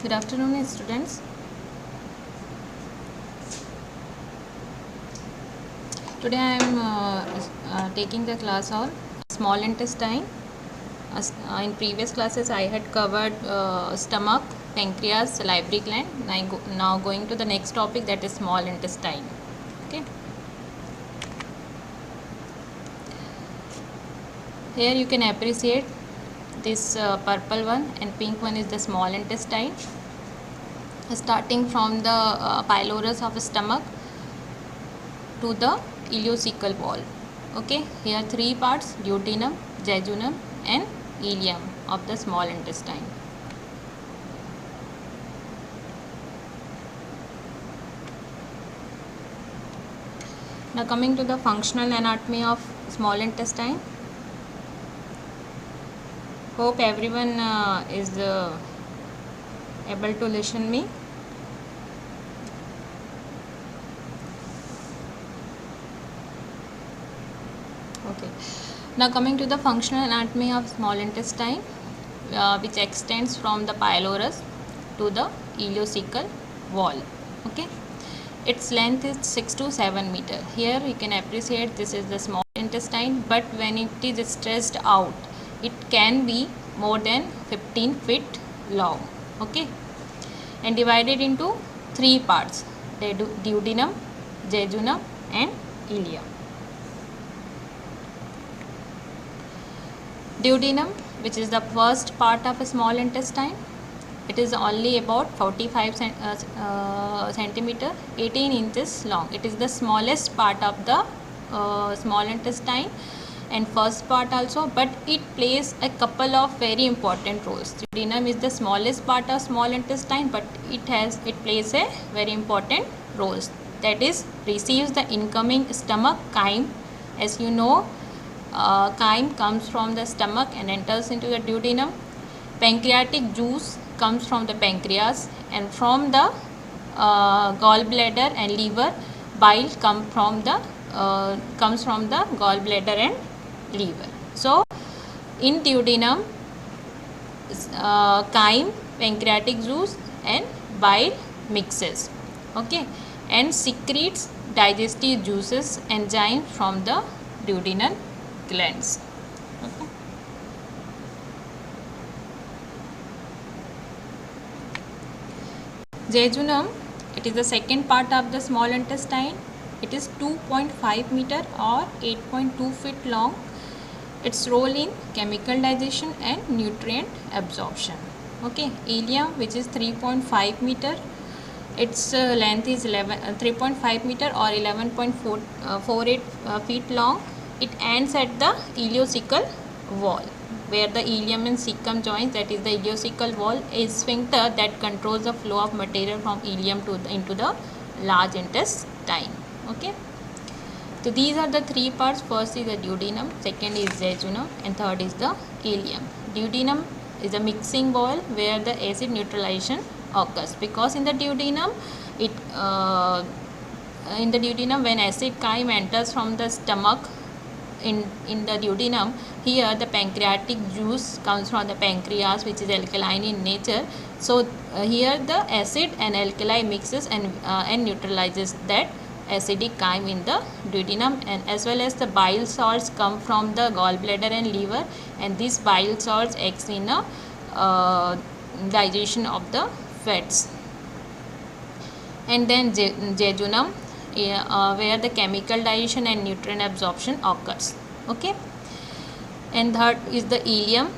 Good afternoon, students. Today I am taking the class on small intestine. In previous classes I had covered stomach, pancreas, salivary gland. Now going to the next topic, that is small intestine. Okay. Here you can appreciate this purple one and pink one is the small intestine. Starting from the pylorus of stomach to the ileocecal wall. Okay, here three parts: duodenum, jejunum and ileum of the small intestine. Now coming to the functional anatomy of small intestine. Hope everyone is able to listen me. Okay. Now coming to the functional anatomy of small intestine, which extends from the pylorus to the ileocecal wall. Okay. Its length is 6 to 7 meter. Here you can appreciate this is the small intestine, but when it is stretched out, it can be more than 15 feet long. Okay. And divided into three parts: duodenum, jejunum and ileum. Duodenum, which is the first part of a small intestine, it is only about 45 centimeter, 18 inches long. It is the smallest part of the small intestine and first part also, but it plays a couple of very important roles. Duodenum is the smallest part of small intestine, but it plays a very important roles. That is, receives the incoming stomach chyme. As you know, chyme comes from the stomach and enters into the duodenum. Pancreatic juice comes from the pancreas, and from the gallbladder and liver, bile comes from the gallbladder and liver. So in duodenum, chyme, pancreatic juice and bile mixes. Okay, and secretes digestive juices, enzymes from the duodenal glands. Okay. Jejunum, it is the second part of the small intestine. It is 2.5 meter or 8.2 feet long. Its role in chemical digestion and nutrient absorption. Okay, ileum, which is 3.5 meter. Its length is 3.5 meter or 11.48 feet long. It ends at the ileocecal wall, where the ileum and cecum joins. That is, the ileocecal wall is sphincter that controls the flow of material from ileum into the large intestine. Okay. So these are the three parts. First is the duodenum, second is jejunum, and third is the ileum. Duodenum is a mixing bowl where the acid neutralization occurs, because in the duodenum, when acid chyme enters from the stomach in the duodenum, here the pancreatic juice comes from the pancreas, which is alkaline in nature. So here the acid and alkali mixes and neutralizes that acidic chyme in the duodenum, and as well as the bile salts come from the gallbladder and liver, and these bile salts acts in a digestion of the fats. And then jejunum, where the chemical digestion and nutrient absorption occurs. Okay. And third is the ileum.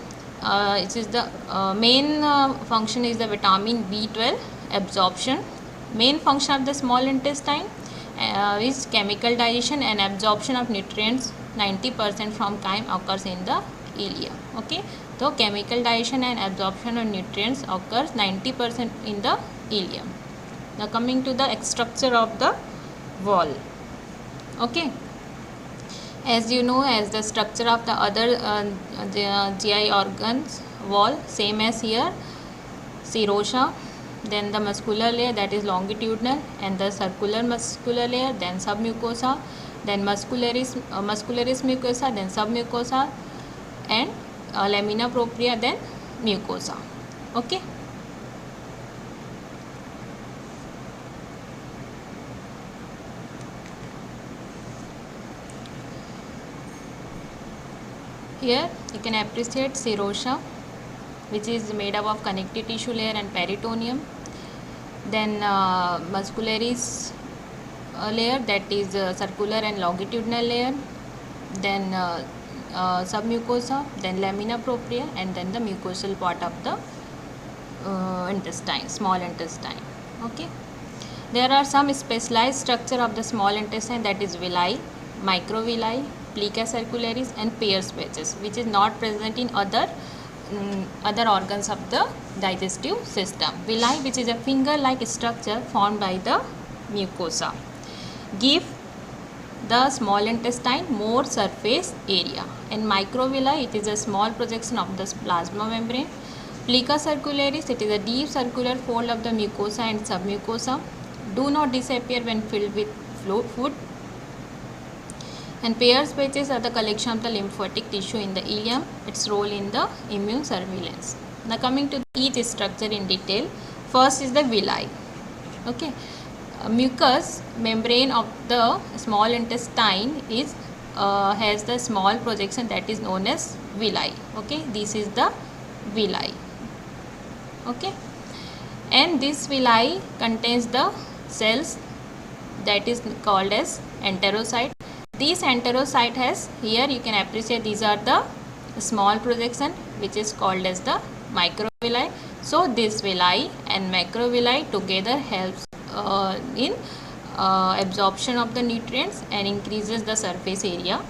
It is the main function is the vitamin B12 absorption. Main function of the small intestine is chemical digestion and absorption of nutrients. 90% from chyme occurs in the ileum. Okay. So chemical digestion and absorption of nutrients occurs 90% in the ileum. Now coming to the structure of the wall. Okay. As you know, as the structure of the other GI organs wall, same as here: serosa, then the muscular layer, that is longitudinal, and the circular muscular layer, then submucosa, then muscularis mucosa, then submucosa, and lamina propria, then mucosa. Okay. Here you can appreciate serosa, which is made up of connective tissue layer and peritoneum. Then muscularis layer, that is circular and longitudinal layer. Then submucosa, then lamina propria, and then the mucosal part of the intestine, small intestine. Okay. There are some specialized structure of the small intestine, that is villi, microvilli, plica circularis, and Peyer's patches, which is not present in other organs of the digestive system. Villi, which is a finger-like structure formed by the mucosa, give the small intestine more surface area. And microvilli, it is a small projection of the plasma membrane. Plica circularis, it is a deep circular fold of the mucosa and submucosa, do not disappear when filled with food. And Peyer's patches are the collection of the lymphatic tissue in the ileum, its role in the immune surveillance. Now coming to each structure in detail. First is the villi. Okay. Mucous membrane of the small intestine is has the small projection, that is known as villi. Okay, this is the villi. Okay, and this villi contains the cells that is called as enterocyte. This enterocyte has, here you can appreciate, these are the small projection which is called as the microvilli. So this villi and macrovilli together helps in absorption of the nutrients and increases the surface area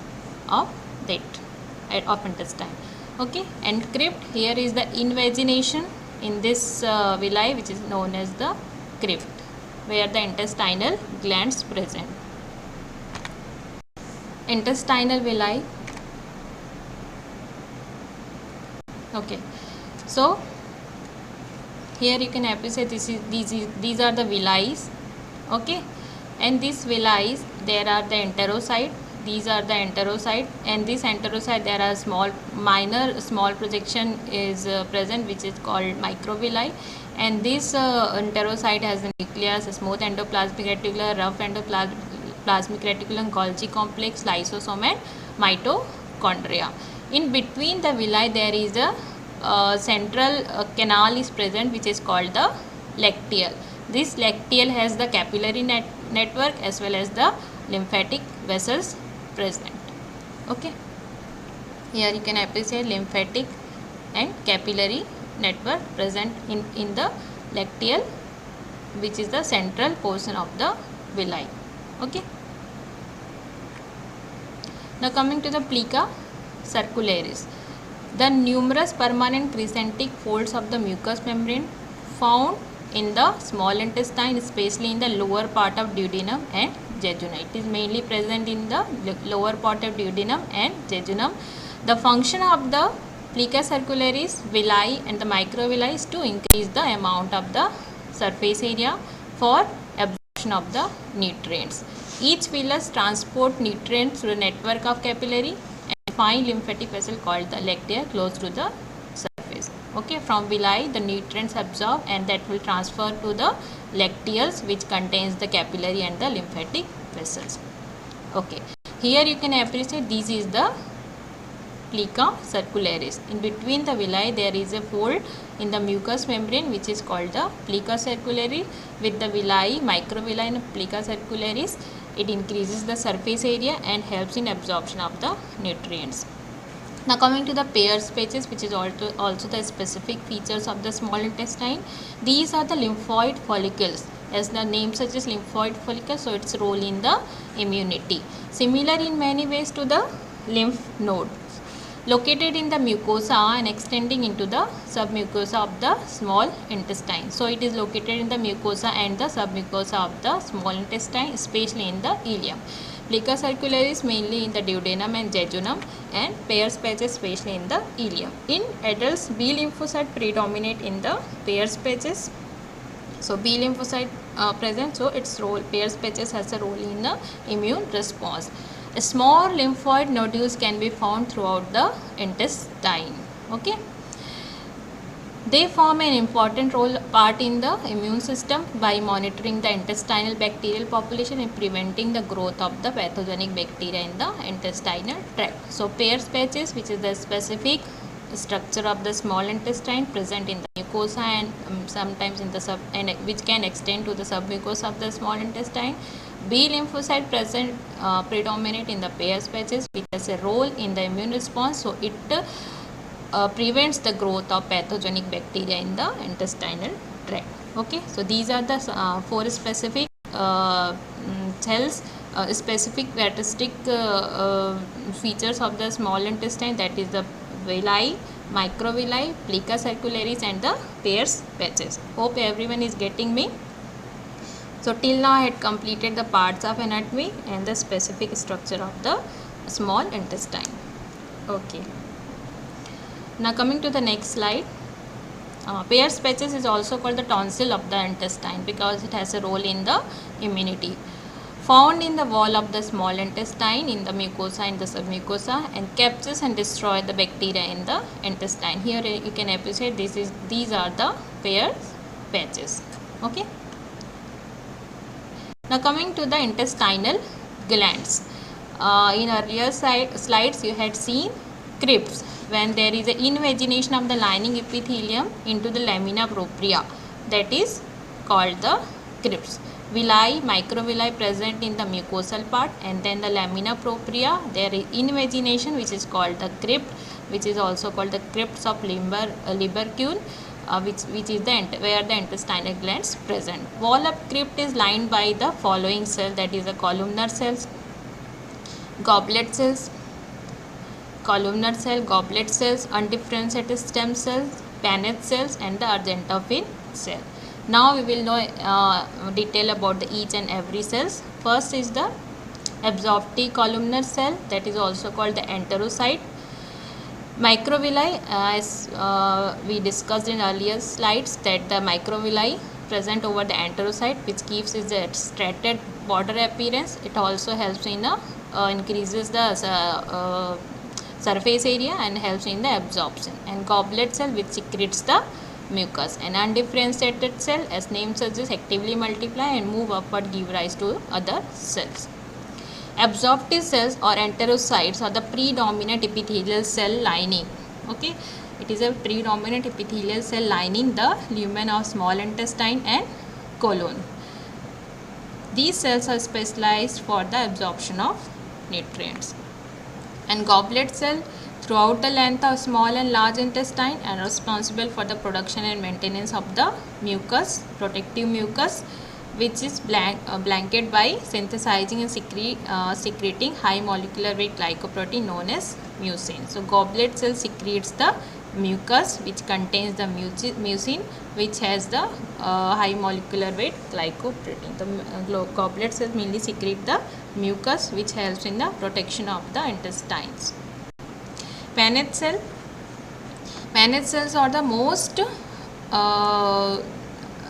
of of intestine. Okay, and crypt, here is the invagination in this villi, which is known as the crypt, where the intestinal glands present. Intestinal villi. Okay, so here you can appreciate these are the villi. Okay, and these villi, there are the enterocyte, these are the enterocyte, and this enterocyte there are small projection is present, which is called microvilli. And this enterocyte has the nucleus, a smooth endoplasmic reticulum, rough endoplasmic reticulum, Golgi complex, lysosome, and mitochondria. In between the villi there is a central canal is present, which is called the lacteal. This lacteal has the capillary network as well as the lymphatic vessels present. Okay, here you can appreciate lymphatic and capillary network present in the lacteal, which is the central portion of the villi. Okay, now coming to the plica circularis. The numerous permanent crescentic folds of the mucous membrane found in the small intestine, especially in the lower part of duodenum and jejunum. It is mainly present in the lower part of duodenum and jejunum. The function of the plica circularis, villi and the microvilli is to increase the amount of the surface area for absorption of the nutrients. Each villus transport nutrients through a network of capillary and fine lymphatic vessel called the lactea close to the surface. Okay, from villi the nutrients absorb and that will transfer to the lacteals, which contains the capillary and the lymphatic vessels. Okay, here you can appreciate this is the plica circularis. In between the villi there is a fold in the mucous membrane, which is called the plica circularis. With the villi, microvilli and plica circularis, it increases the surface area and helps in absorption of the nutrients. Now coming to the Peyer's patches, which is also the specific features of the small intestine. These are the lymphoid follicles, as the name suggests, lymphoid follicle, so its role in the immunity. Similar in many ways to the lymph node, located in the mucosa and extending into the submucosa of the small intestine. So it is located in the mucosa and the submucosa of the small intestine, especially in the ileum. Plica circularis mainly in the duodenum and jejunum, and Peyer's patches especially in the ileum. In adults, B lymphocyte predominate in the Peyer's patches. So B lymphocyte present, so its role, Peyer's patches has a role in the immune response. Small lymphoid nodules can be found throughout the intestine. Okay. They form an important part in the immune system by monitoring the intestinal bacterial population and preventing the growth of the pathogenic bacteria in the intestinal tract. So Peyer's patches, which is the specific structure of the small intestine present in the mucosa and sometimes in the which can extend to the submucosa of the small intestine. B lymphocyte present predominate in the Peyer's patches, which has a role in the immune response. So it prevents the growth of pathogenic bacteria in the intestinal tract. Okay, so these are the four specific cells, specific characteristic features of the small intestine, that is the villi, microvilli, plica circularis and the Peyer's patches. Hope everyone is getting me. So till now I had completed the parts of anatomy and the specific structure of the small intestine. Okay. Now coming to the next slide. Peyer's patches is also called the tonsil of the intestine because it has a role in the immunity. Found in the wall of the small intestine, in the mucosa and the submucosa, and captures and destroy the bacteria in the intestine. Here you can appreciate these are the Peyer's patches. Okay. Now coming to the intestinal glands. In earlier slides you had seen crypts, when there is an invagination of the lining epithelium into the lamina propria, that is called the crypts. Villi, microvilli present in the mucosal part, and then the lamina propria there is invagination which is called the crypt, which is also called the crypts of Lieberkühn, which is where the intestinal glands present. Wall of crypt is lined by the following cells, that is the columnar cells, goblet cells, columnar cell, goblet cells, undifferentiated stem cells, Paneth cells and the Argentophin cell. Now we will know detail about each and every cells. First is the absorptive columnar cell, that is also called the enterocyte. Microvilli, as we discussed in earlier slides, that the microvilli present over the enterocyte, which gives it the striated border appearance. It also helps in increases the surface area and helps in the absorption. And goblet cell, which secretes the mucus. And undifferentiated cell, as name suggests, actively multiply and move upward, give rise to other cells. Absorptive cells or enterocytes are the predominant epithelial cell lining. Okay, it is a predominant epithelial cell lining the lumen of small intestine and colon. These cells are specialized for the absorption of nutrients. And goblet cell throughout the length of small and large intestine and responsible for the production and maintenance of the mucus, protective mucus, which is blanketed by synthesizing and secreting high molecular weight glycoprotein known as mucin. So goblet cell secretes the mucus which contains the mucin, which has the high molecular weight glycoprotein. The goblet cells mainly secrete the mucus which helps in the protection of the intestines. Paneth cell. Paneth cells are the most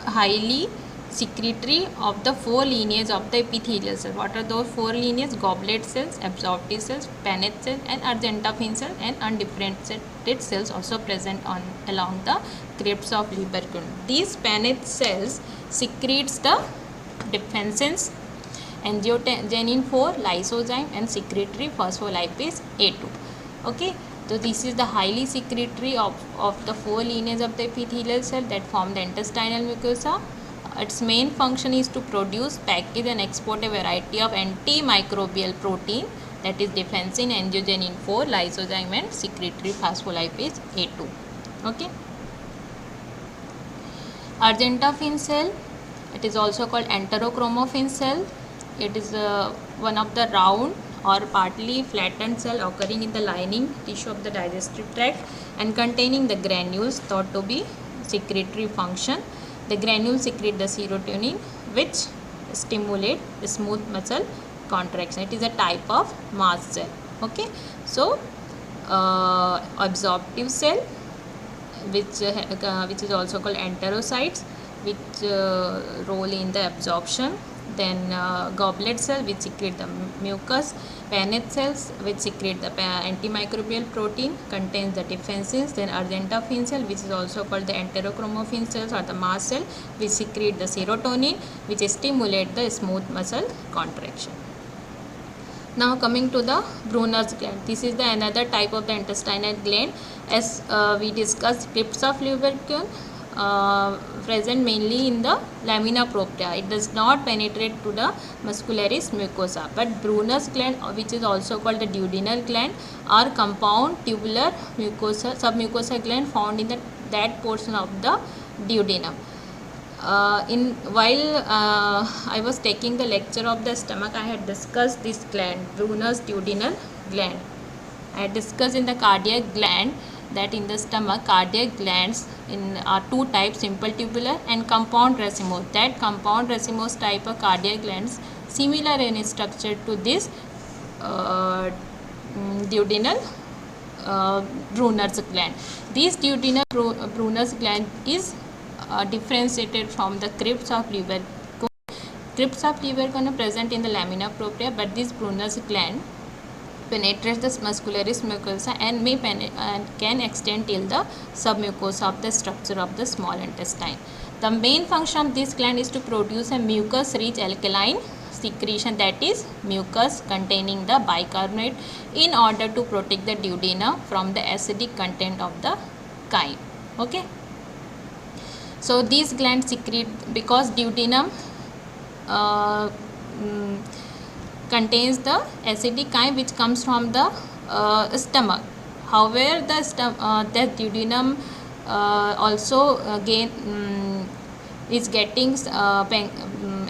highly secretory of the four lineage of the epithelial cell. What are those four lineages? Goblet cells, absorptive cells, Paneth cell and Argentophin cell, and undifferentiated cells also present along the crypts of Lieberkühn. These Paneth cells secretes the defensins, angiotensin 4, lysozyme and secretory phospholipase A2. Okay, so this is the highly secretory of the four lineages of the epithelial cell that form the intestinal mucosa. Its main function is to produce, package and export a variety of antimicrobial protein, that is defensin, angiotensin 4, lysozyme and secretory phospholipase A2. Okay. Argentophin cell, it is also called enterochromophene cell. It is one of the round or partly flattened cell occurring in the lining tissue of the digestive tract and containing the granules thought to be secretory function. The granules secrete the serotonin which stimulate the smooth muscle contraction. It is a type of mast cell. Okay, so absorptive cell, which is also called enterocytes, which role in the absorption. then goblet cell which secrete the mucus, Paneth cells which secrete the antimicrobial protein, contains the defenses, then argentaphene cell which is also called the enterochromophene cells or the mast cell which secrete the serotonin which stimulate the smooth muscle contraction. Now coming to the Brunner's gland, this is the another type of the intestinal gland. As we discussed, crypts of lubricant present mainly in the lamina propria. It does not penetrate to the muscularis mucosa. But Brunner's gland, which is also called the duodenal gland, are compound tubular mucosa, submucosa gland found in that portion of the duodenum. While I was taking the lecture of the stomach, I had discussed this gland, Brunner's duodenal gland. I had discussed in the cardiac gland that in the stomach, cardiac glands are two types, simple tubular and compound racemose. That compound racemose type of cardiac glands similar in structure to this duodenal Brunner's gland. This duodenal Brunner's gland is differentiated from the crypts of Lieberkühn. Crypts of Lieberkühn are present in the lamina propria, but this Brunner's gland penetrates the muscularis mucosa and can extend till the submucosa of the structure of the small intestine. The main function of this gland is to produce a mucus-rich alkaline secretion, that is mucus containing the bicarbonate, in order to protect the duodenum from the acidic content of the chyme. Okay. So these glands secrete, because duodenum contains the acidic chyme which comes from the stomach. However, the duodenum also is getting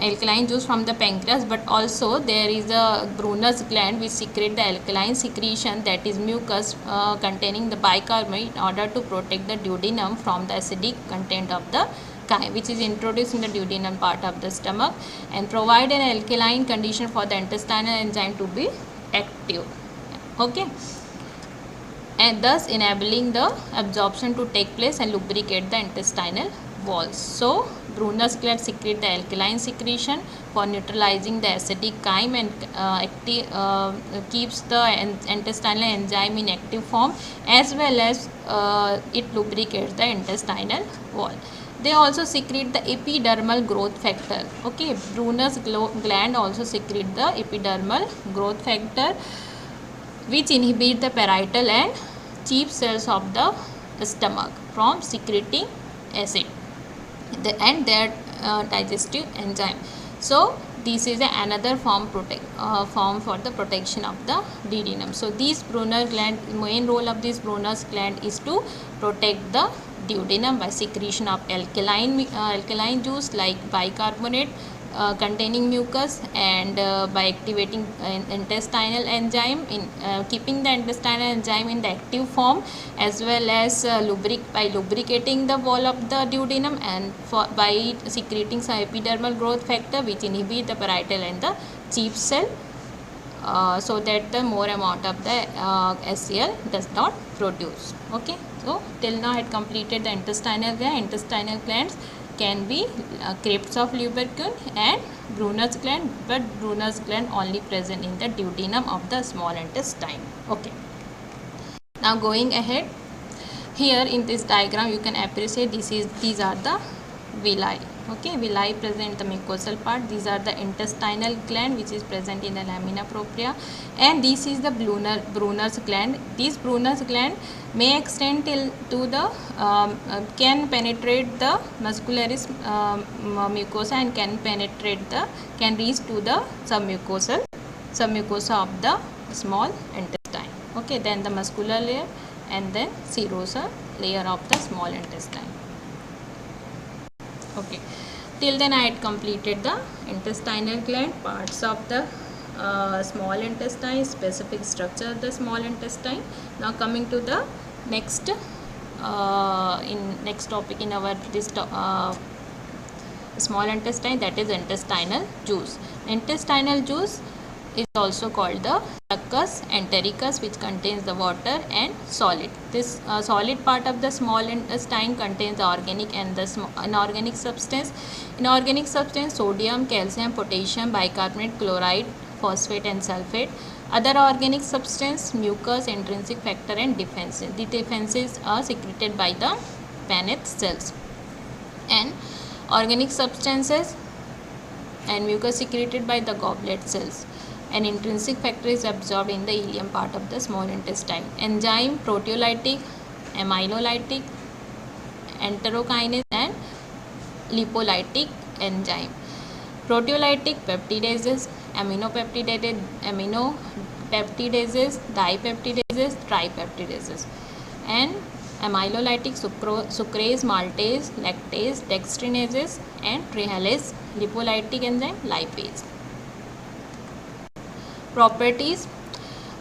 alkaline juice from the pancreas, but also there is a Brunner's gland which secrete the alkaline secretion, that is mucus containing the bicarbonate, in order to protect the duodenum from the acidic content of the chyme, which is introduced in the duodenum part of the stomach, and provide an alkaline condition for the intestinal enzyme to be active. Okay, and thus enabling the absorption to take place and lubricate the intestinal walls. So Brunner's gland secrete the alkaline secretion for neutralizing the acidic chyme and keeps the intestinal enzyme in active form, as well as it lubricates the intestinal wall. They also secrete the epidermal growth factor. Okay, Brunner's gland also secrete the epidermal growth factor, which inhibit the parietal and chief cells of the stomach from secreting acid and their digestive enzyme. So this is another form for the protection of the duodenum. So this Brunner gland, main role of this Brunner's gland is to protect the duodenum by secretion of alkaline juice like bicarbonate containing mucus, and by activating intestinal enzyme in keeping the intestinal enzyme in the active form, as well as by lubricating the wall of the duodenum, and by secreting some epidermal growth factor which inhibit the parietal and the chief cell, so that the more amount of the HCl does not produce. Okay, so till now I had completed the intestinal gland. Intestinal glands can be crypts of Lieberkühn and Brunner's gland, but Brunner's gland only present in the duodenum of the small intestine. Okay, now going ahead, here in this diagram you can appreciate these are the villi. Okay, villi present the mucosal part. These are the intestinal gland which is present in the lamina propria, and this is the Brunner's gland. This Brunner's gland may extend till to the can penetrate the muscularis mucosa and can reach to the submucosa of the small intestine. Okay, then the muscular layer and then serosal layer of the small intestine. Okay, till then I had completed the intestinal gland, parts of the small intestine, specific structure of the small intestine. Now coming to the next topic in our small intestine, that is intestinal juice. Intestinal juice is also called the succus entericus, which contains the water and solid. This solid part of the small intestine contains the organic and the inorganic substance. Inorganic substance: sodium, calcium, potassium, bicarbonate, chloride, phosphate and sulfate. Other organic substance: mucus, intrinsic factor and defenses. The defenses are secreted by the Paneth cells. And organic substances and mucus secreted by the goblet cells. An intrinsic factor is absorbed in the ileum part of the small intestine. Enzyme: proteolytic, amylolytic, enterokinase and lipolytic enzyme. Proteolytic: peptidases, aminopeptidases, dipeptidases, tripeptidases. And amylolytic: sucrase, maltase, lactase, dextrinases and trehalase. Lipolytic enzyme: lipase. Properties: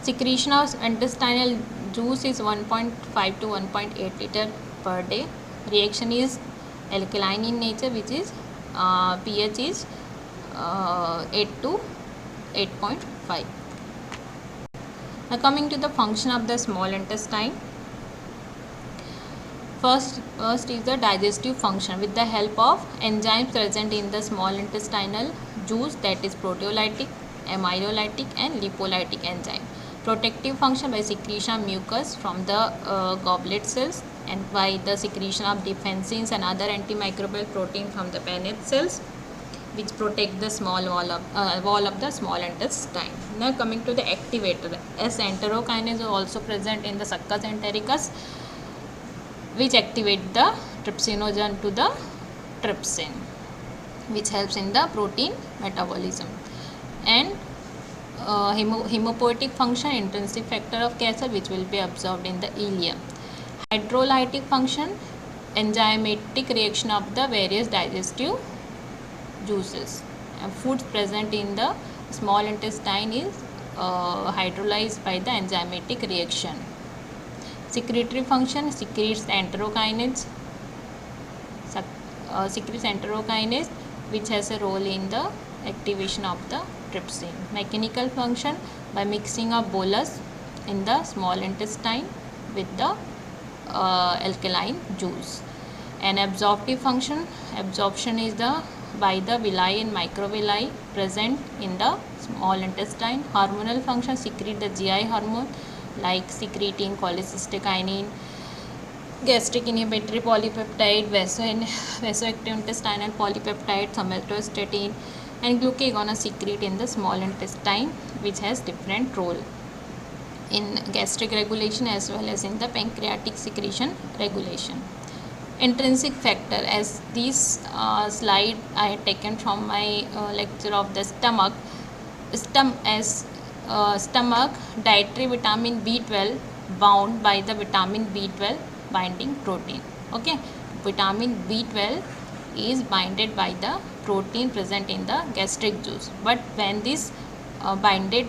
secretion of intestinal juice is 1.5 to 1.8 liter per day. Reaction is alkaline in nature, which is pH is 8 to 8.5. Now coming to the function of the small intestine. First is the digestive function. With the help of enzymes present in the small intestinal juice, that is proteolytic, amylolytic and lipolytic enzyme. Protective function: by secretion of mucus from the goblet cells and by the secretion of defensins and other antimicrobial protein from the Paneth cells, which protect the small wall of the small intestine. Now coming to the activator, as enterokinase is also present in the succus entericus, which activate the trypsinogen to the trypsin, which helps in the protein metabolism. And hemopoietic function: intrinsic factor of Kessel, which will be absorbed in the ileum. Hydrolytic function: enzymatic reaction of the various digestive juices. And foods present in the small intestine is hydrolyzed by the enzymatic reaction. Secretory function: secretes enterokinase, which has a role in the activation of the trypsin. Mechanical function: by mixing of bolus in the small intestine with the alkaline juice. And absorptive function: absorption is by the villi and microvilli present in the small intestine. Hormonal function: secrete the GI hormone like secretin, cholecystokinin, gastric inhibitory polypeptide, vasoactive intestinal polypeptide, somatostatin and glucagon are secreted in the small intestine, which has different role in gastric regulation as well as in the pancreatic secretion regulation. Intrinsic factor: as this slide I had taken from my lecture of the stomach, stomach dietary vitamin B12 bound by the vitamin B12 binding protein. Okay, vitamin B12 is binded by the protein present in the gastric juice, but when this binded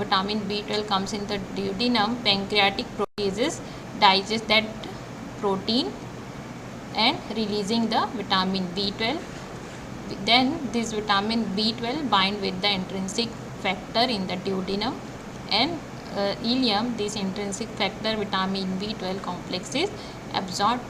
vitamin B12 comes in the duodenum, pancreatic proteases digest that protein and releasing the vitamin B12. Then this vitamin B12 bind with the intrinsic factor in the duodenum and ileum. This intrinsic factor vitamin B12 complex is absorbed,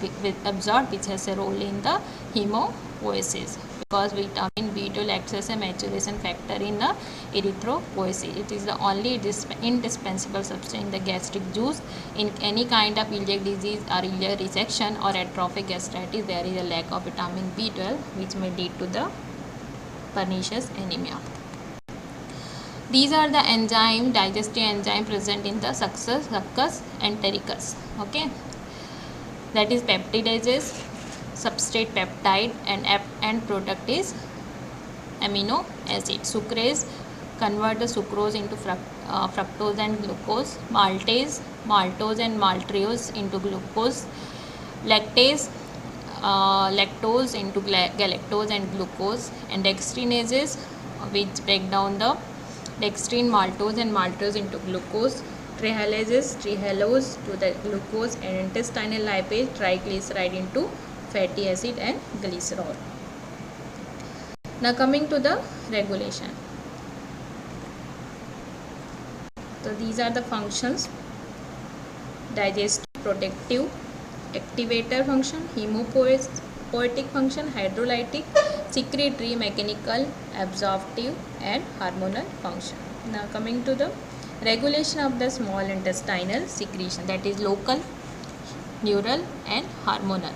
which has a role in the hemopoiesis, because vitamin B12 acts as a maturation factor in the erythropoiesis. It is the only indispensable substance in the gastric juice. In any kind of ileiac disease or ileal resection or atrophic gastritis, there is a lack of vitamin B12, which may lead to the pernicious anemia. These are the digestive enzyme present in the succus entericus. Okay, that is peptidases, substrate peptide, and end product is amino acid. Sucrase convert the sucrose into fructose and glucose. Maltase, maltose and maltose into glucose. Lactase, lactose into galactose and glucose. And dextrinases, which break down the dextrin, maltose and maltose into glucose. Trihalases, trehalose to the glucose. And intestinal lipase, triglyceride into fatty acid and glycerol. Now coming to the regulation. So these are the functions: digestive, protective, activator function, hemopoietic function, hydrolytic, secretory, mechanical, absorptive, and hormonal function. Now coming to the regulation of the small intestinal secretion, that is local, neural, and hormonal.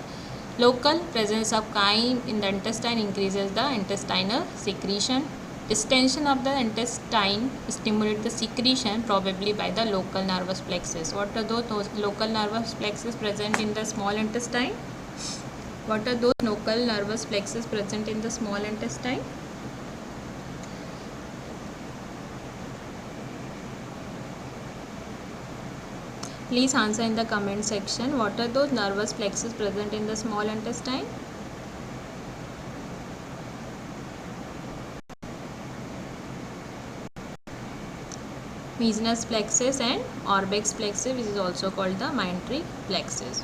Local: presence of chyme in the intestine increases the intestinal secretion. Distension of the intestine stimulates the secretion, probably by the local nervous plexus. What are those local nervous plexus present in the small intestine? What are those local nervous plexus present in the small intestine? Please answer in the comment section. What are those nervous plexus present in the small intestine? Mesenous plexus and Orbeck's plexus, which is also called the Meintri plexus.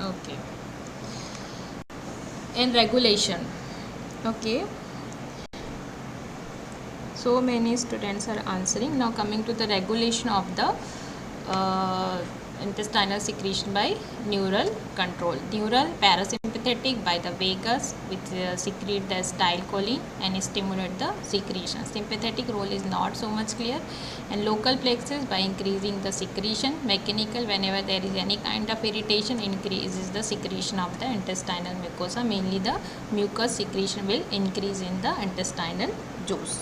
Okay. And regulation. Okay. So many students are answering. Now coming to the regulation of the intestinal secretion by neural control. Neural: parasympathetic by the vagus, which secrete the acetylcholine and stimulate the secretion. Sympathetic role is not so much clear. And local plexus by increasing the secretion. Mechanical: whenever there is any kind of irritation, increases the secretion of the intestinal mucosa. Mainly the mucus secretion will increase in the intestinal juice.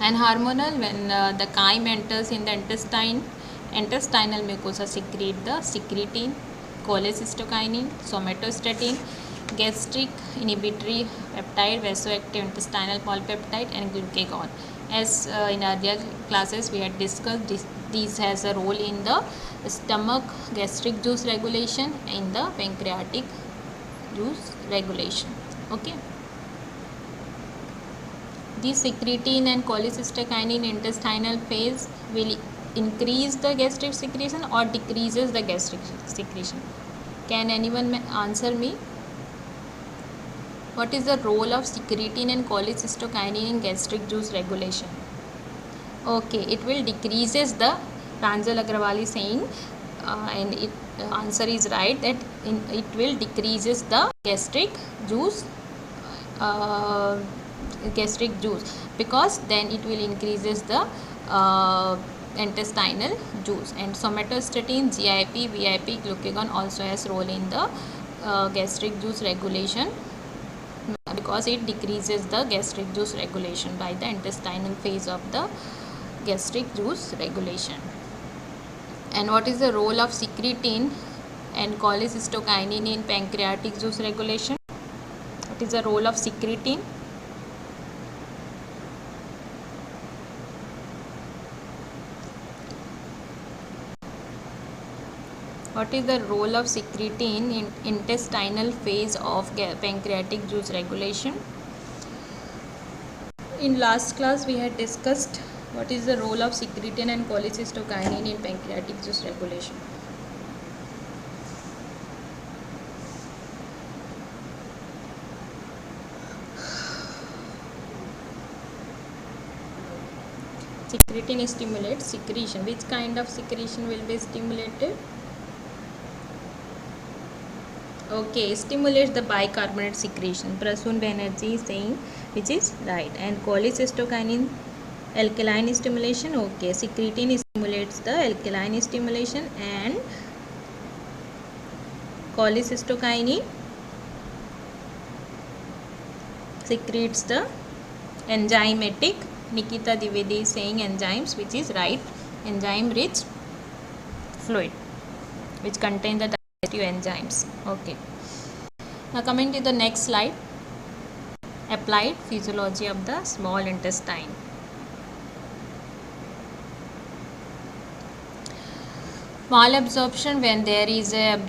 And hormonal: when the chyme enters in the intestinal mucosa secrete the secretin, cholecystokinin, somatostatin, gastric inhibitory peptide, vasoactive intestinal polypeptide, and glucagon. As in earlier classes we had discussed, these has a role in the stomach gastric juice regulation, in the pancreatic juice regulation. Okay. These secretin and cholecystokinin intestinal phase will increase the gastric secretion or decreases the gastric secretion. Can anyone answer me? What is the role of secretin and cholecystokinin in gastric juice regulation? Okay, it will decreases the, Pranjal Agrawal is saying, and it answer is right, that it will decreases the gastric juice because then it will increases the intestinal juice. And somatostatin, GIP, VIP, glucagon also has role in the gastric juice regulation, because it decreases the gastric juice regulation by the intestinal phase of the gastric juice regulation. And what is the role of secretin and cholecystokinin in pancreatic juice regulation? What is the role of secretin? What is the role of secretin in intestinal phase of pancreatic juice regulation? In last class we had discussed what is the role of secretin and cholecystokinin in pancreatic juice regulation. Secretin stimulates secretion. Which kind of secretion will be stimulated? Okay, stimulates the bicarbonate secretion. Prasoon Banerjee is saying, which is right. And cholecystokinin, alkaline stimulation. Okay, secretin stimulates the alkaline stimulation, and cholecystokinin secretes the enzymatic. Nikita Divedi is saying enzymes, which is right. Enzyme rich fluid which contain the digestive enzymes. Okay. Now coming to the next slide, applied physiology of the small intestine. Malabsorption: when there is a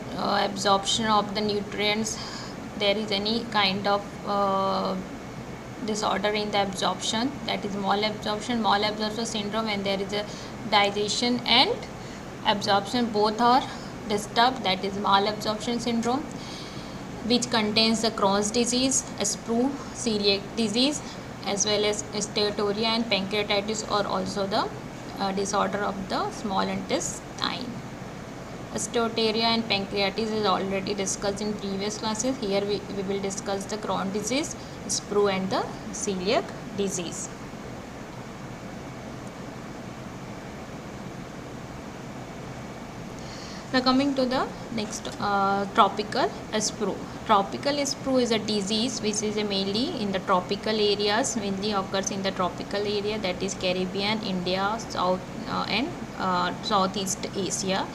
absorption of the nutrients, there is any kind of disorder in the absorption, that is malabsorption. Malabsorption syndrome: when there is a digestion and absorption both are disturbed, that is malabsorption syndrome. Which contains the Crohn's disease, Sprue, celiac disease, as well as steatorrhea and pancreatitis are also the disorder of the small intestine. Steatorrhea and pancreatitis is already discussed in previous classes. Here we will discuss the Crohn's disease, sprue and the celiac disease. Now coming to the next tropical sprue. Tropical sprue is a disease which is mainly in the tropical areas, mainly occurs in the tropical area, that is Caribbean, India, South and Southeast Asia.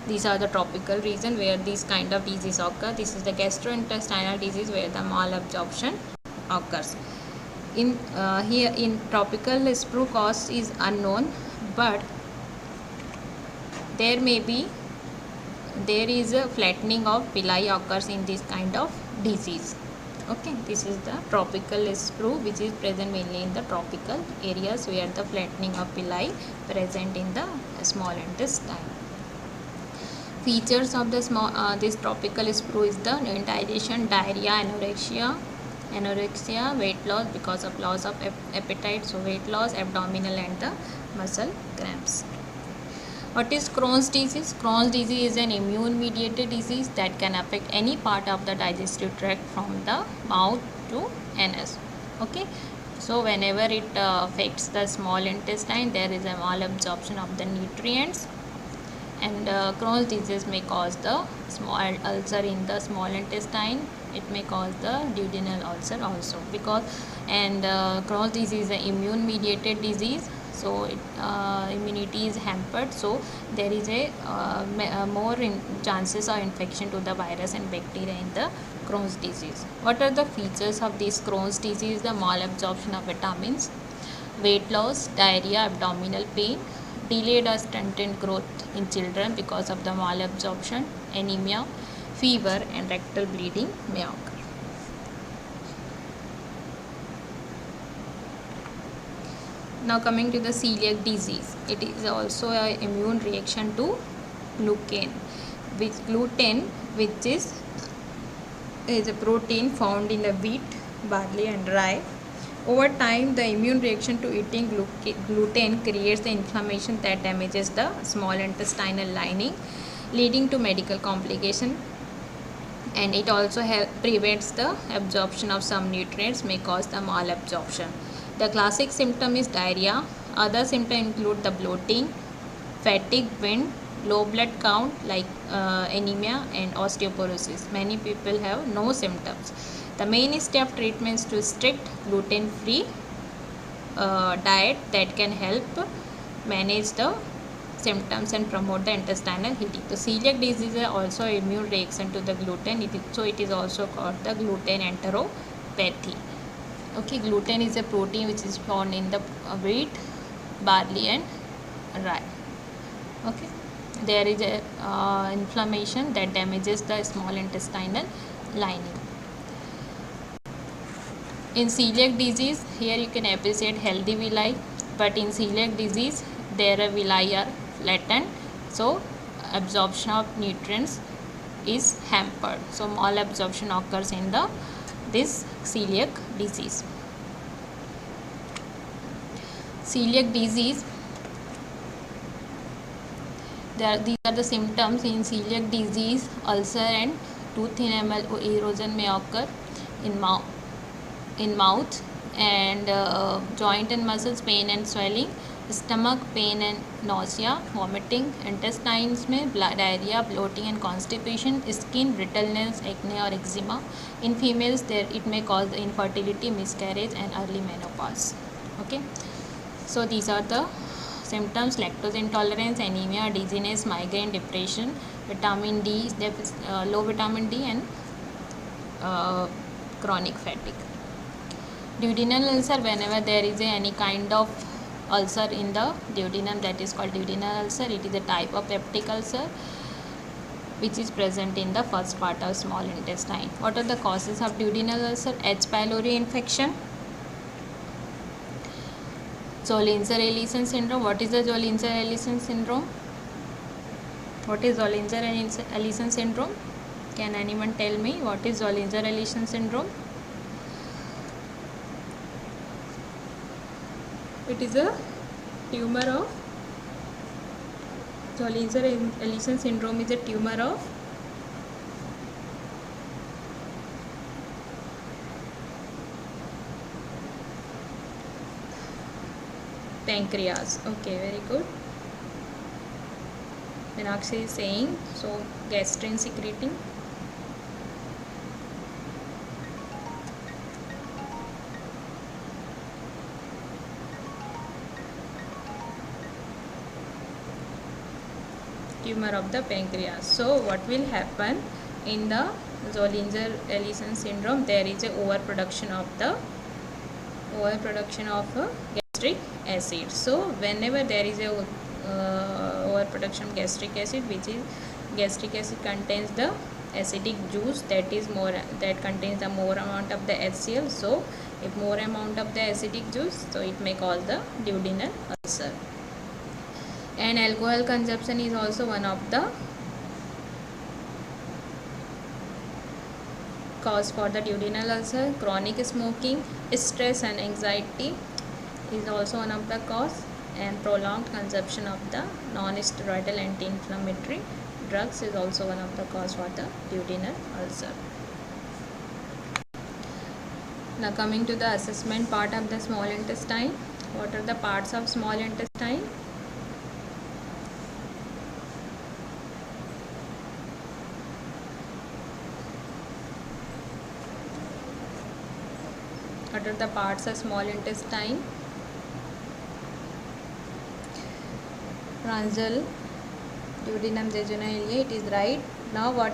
These are the tropical region where these kind of disease occur. This is the gastrointestinal disease where the malabsorption occurs. In here in tropical sprue cause is unknown, but there is a flattening of villi occurs in this kind of disease. Okay, this is the tropical sprue which is present mainly in the tropical areas where the flattening of villi present in the small intestine. Features of the this tropical sprue is the indigestion, diarrhea, anorexia, weight loss because of loss of appetite, so weight loss, abdominal and the muscle cramps. What is Crohn's disease? Crohn's disease is an immune mediated disease that can affect any part of the digestive tract from the mouth to anus. Okay, so whenever it affects the small intestine, there is a malabsorption of the nutrients, and Crohn's disease may cause the small ulcer in the small intestine. It may cause the duodenal ulcer also, because Crohn's disease is an immune mediated disease, so immunity is hampered, so there is a more chances of infection to the virus and bacteria in the Crohn's disease. What are the features of this Crohn's disease? The malabsorption of vitamins, weight loss, diarrhea, abdominal pain, delayed or stunted growth in children because of the malabsorption, anemia, fever and rectal bleeding may occur. Now coming to the celiac disease, it is also an immune reaction to gluten, which is a protein found in the wheat, barley and rye. Over time, the immune reaction to eating gluten creates the inflammation that damages the small intestinal lining, leading to medical complication, and it also prevents the absorption of some nutrients, may cause the malabsorption. The classic symptom is diarrhea. Other symptoms include the bloating, fatigue, wind, low blood count like anemia and osteoporosis. Many people have no symptoms. The mainstay of treatment is to strict gluten-free diet that can help manage the symptoms and promote the intestinal healing. The celiac disease is also immune reaction to the gluten, so it is also called the gluten enteropathy. Okay, gluten is a protein which is found in the wheat, barley and rye. Okay, there is a inflammation that damages the small intestinal lining. In celiac disease, here you can appreciate healthy villi, but in celiac disease, their villi are flattened, so absorption of nutrients is hampered. So malabsorption occurs in this celiac disease. Celiac disease, these are the symptoms in celiac disease. Ulcer and tooth enamel erosion may occur in mouth, and joint and muscles pain and swelling, stomach pain and nausea, vomiting, intestines में diarrhea, bloating and constipation, skin brittleness, acne or eczema. In females, it may cause infertility, miscarriage and early menopause. Okay, so these are the symptoms: lactose intolerance, anemia, dizziness, migraine, depression, vitamin D, low vitamin D and chronic fatigue. Duodenal ulcer, whenever there is any kind of ulcer in the duodenum, that is called duodenal ulcer. It is a type of peptic ulcer which is present in the first part of small intestine. What are the causes of duodenal ulcer? H. pylori infection, Zollinger-Ellison syndrome. What is the Zollinger-Ellison syndrome? What is Zollinger-Ellison syndrome? Can anyone tell me what is Zollinger-Ellison syndrome? It is a tumor of Zollinger-Ellison syndrome is a tumor of pancreas. Okay, very good. Meenakshi is saying, so gastrin secreting. Tumor of the pancreas. So what will happen in the Zollinger-Ellison syndrome? There is a overproduction of gastric acid. So whenever there is a overproduction of gastric acid, which is gastric acid contains the acidic juice that contains the more amount of the HCl. So if more amount of the acidic juice, so it may cause the duodenal ulcer. And alcohol consumption is also one of the cause for the duodenal ulcer. Chronic smoking, stress and anxiety is also one of the cause, and prolonged consumption of the non-steroidal anti-inflammatory drugs is also one of the cause for the duodenal ulcer. Now coming to the assessment part of the small intestine. What are the parts of small intestine? What are the parts of small intestine? Pranjal, duodenum, jejunum, ilia. It is right. Now what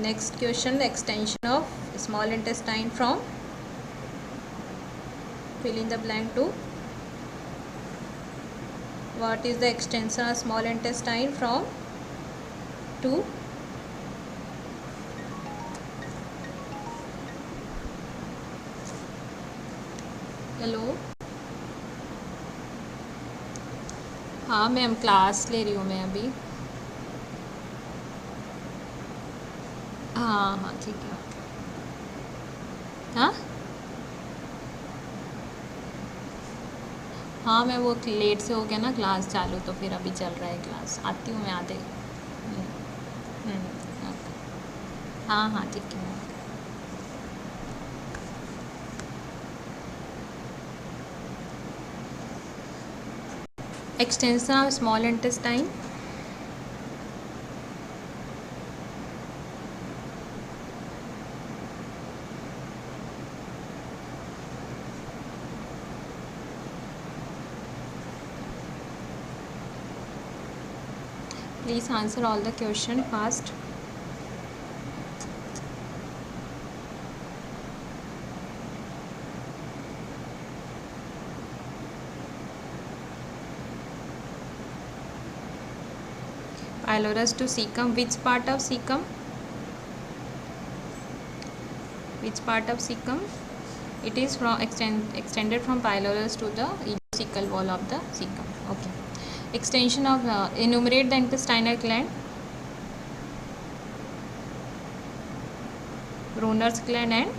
next question? The extension of small intestine from, fill in the blank to. What is the extension of small intestine from to? Hello, हाँ ma'am class ले रही हूँ मैं अभी. हाँ हाँ ठीक है. हाँ हाँ मैं वो लेट से हो गया ना क्लास चालू, तो फिर अभी चल रहा है क्लास. आती हूँ मैं आधे. हाँ हाँ ठीक है. Extension of small intestine. Please answer all the question fast. Pylorus to cecum. Which part of cecum? Which part of cecum? It is from extended from pylorus to the ileocecal wall of the cecum. Okay. Extension of enumerate the intestinal gland. Brunner's gland and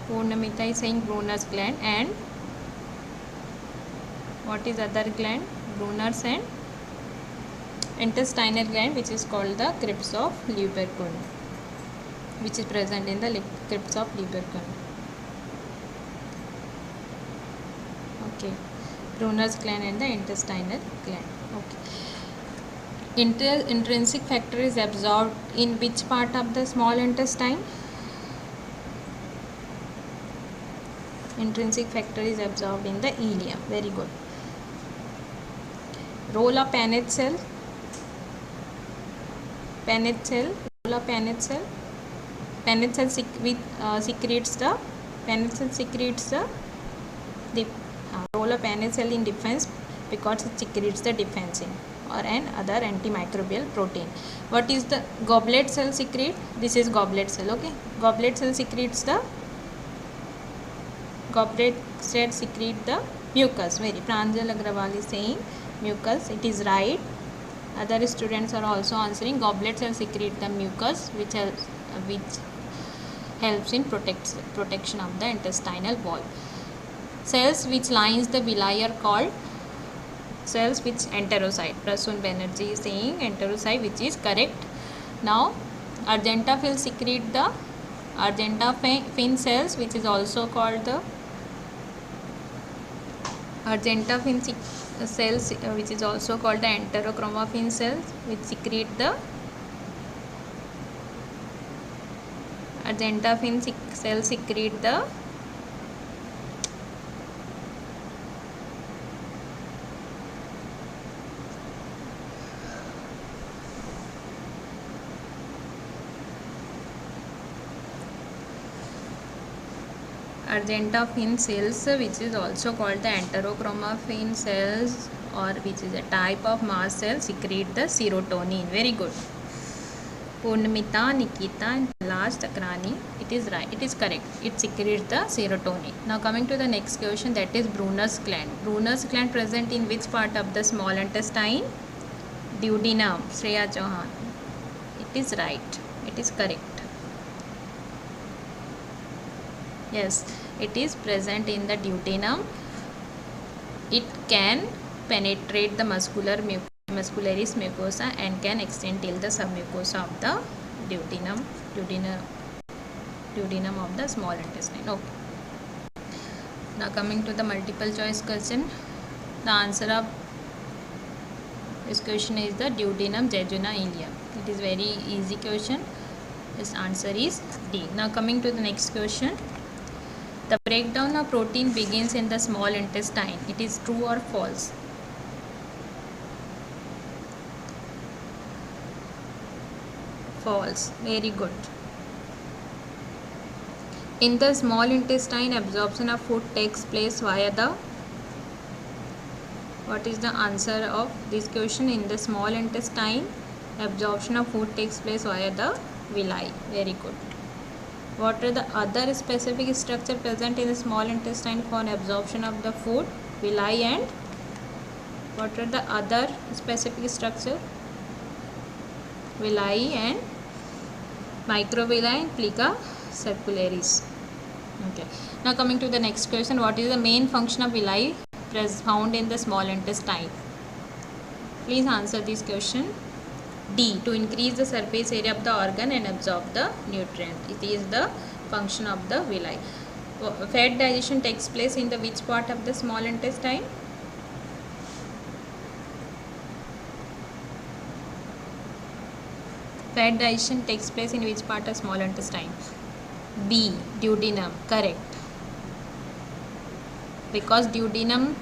Purnamita is saying Brunner's gland, and what is other gland? Brunner's and intestinal gland, which is called the crypts of Lieberkühn, which is present in the crypts of Lieberkühn. Okay, Brunner's gland and the intestinal gland. Okay. Intrinsic factor is absorbed in which part of the small intestine? Intrinsic factor is absorbed in the ileum. Very good. Role of Paneth cell. Paneth cell. Role of Paneth cell. Paneth cell secretes the role of Paneth cell in defense, because it secretes the defensin or an other antimicrobial protein. What is the goblet cell secrete? This is goblet cell. Okay, goblet cell secretes the mucus. Very Pranjal Agrawal is saying mucus. It is right. Other students are also answering goblet cell secrete the mucus, which helps in protection of the intestinal wall. Cells which lines the villi are called cells which enterocyte. Prasun Banerjee is saying enterocyte, which is correct. Now Argentaphyll secrete the Argentaphin cells, which is also called the Argentaphin cells, which is also called the enterochromaffin cells, which secrete the Argentaphin cells secrete the Argentaphin cells, which is also called the enterochromaffin cells, or which is a type of mast cell, secrete the serotonin. Very good. Purnamita, Nikita, and last Takrani. It is right. It is correct. It secretes the serotonin. Now coming to the next question, that is Brunner's gland. Brunner's gland present in which part of the small intestine? Duodenum. Shreya Chauhan. It is right. It is correct. Yes, it is present in the duodenum. It can penetrate the muscularis mucosa and can extend till the submucosa of the duodenum of the small intestine. Okay. Now coming to the multiple choice question. The answer of this question is the duodenum, jejuna, ileum. It is very easy question. This answer is D. Now coming to the next question. The breakdown of protein begins in the small intestine. It is true or false? False. Very good. In the small intestine, absorption of food takes place via the... What is the answer of this question? In the small intestine, absorption of food takes place via the villi. Very good. What are the other specific structure present in the small intestine for absorption of the food? Villi and what are the other specific structure? Villi and microvilli and plica circularis. Okay. Now coming to the next question, what is the main function of villi found in the small intestine? Please answer this question. D. To increase the surface area of the organ and absorb the nutrient. It is the function of the villi. Fat digestion takes place in the which part of the small intestine? Fat digestion takes place in which part of small intestine? B. Duodenum. Correct. Because duodenum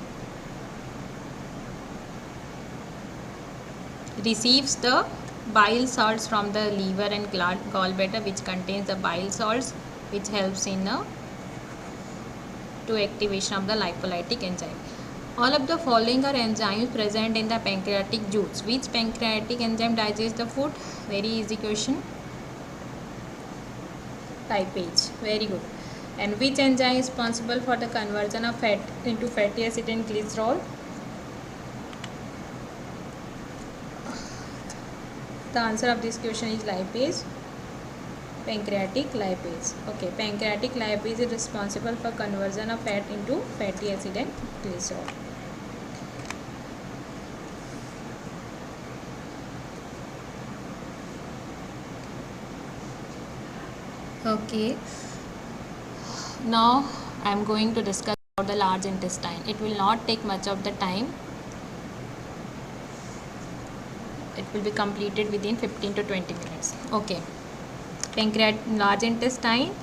receives the bile salts from the liver and gallbladder, which contains the bile salts, which helps in to activation of the lipolytic enzyme. All of the following are enzymes present in the pancreatic juice. Which pancreatic enzyme digests the food? Very easy question. Lipase. Very good. And which enzyme is responsible for the conversion of fat into fatty acid and glycerol? The answer of this question is lipase. Pancreatic lipase. Okay, pancreatic lipase is responsible for conversion of fat into fatty acid and glycerol. Okay. Now I am going to discuss about the large intestine. It will not take much of the time. It will be completed within 15 to 20 minutes. Okay. Large intestine.